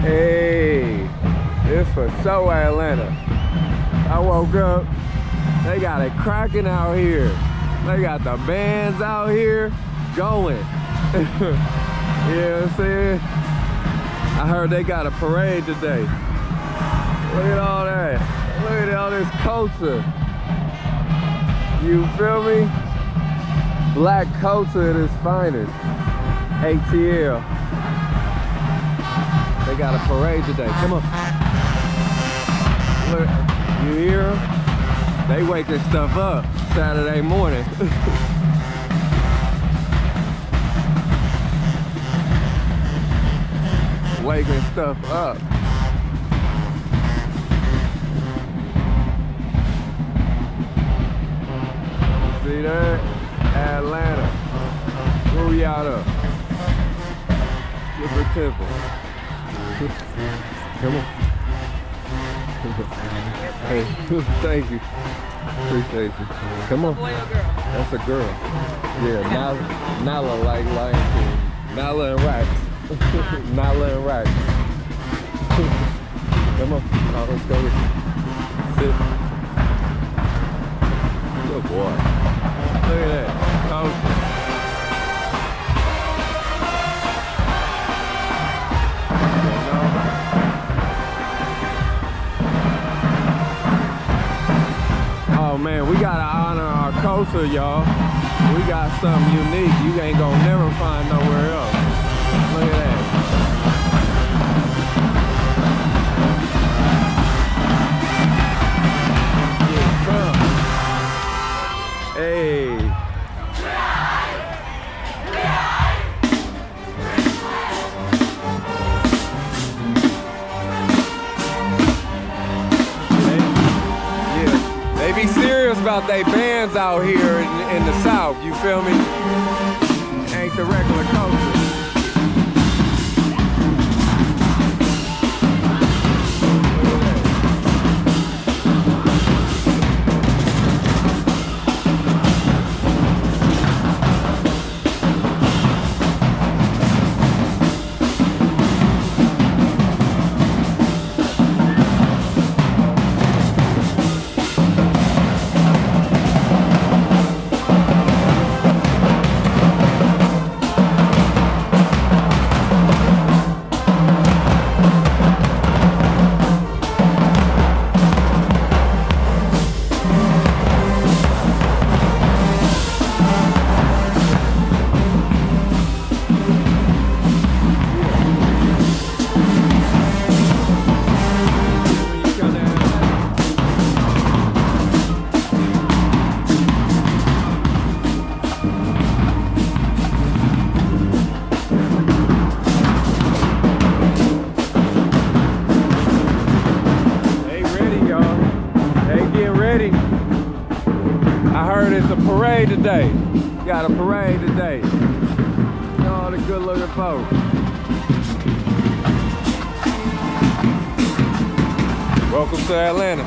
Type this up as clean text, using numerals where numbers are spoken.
Hey, this for so Atlanta. I woke up, they got it cracking out here. They got the bands out here going. You know what I'm saying? I heard they got a parade today. Look at all that. Look at all this culture. You feel me? Black culture at its finest. ATL. They got a parade today. Come on. Look, you hear them? They waking stuff up Saturday morning. Waking stuff up. See that? Atlanta. Booyah. Slipper Temple. Come on. Hey, thank you. Appreciate you. Come on. Boy or girl? That's a girl. Yeah, Nala like Lion King. Nala and Rax. Nala and Rax. Come on. Oh, let's go. Sit. Good boy. Look at that. Culture. Oh man, we gotta honor our culture, y'all. We got something unique you ain't gonna never find nowhere else. Look at that. Yeah, come. Hey. They be serious about they bands out here in the South, you feel me? Ain't the regular culture. I heard it's a parade today. Got a parade today. All the good looking folks. Welcome to Atlanta.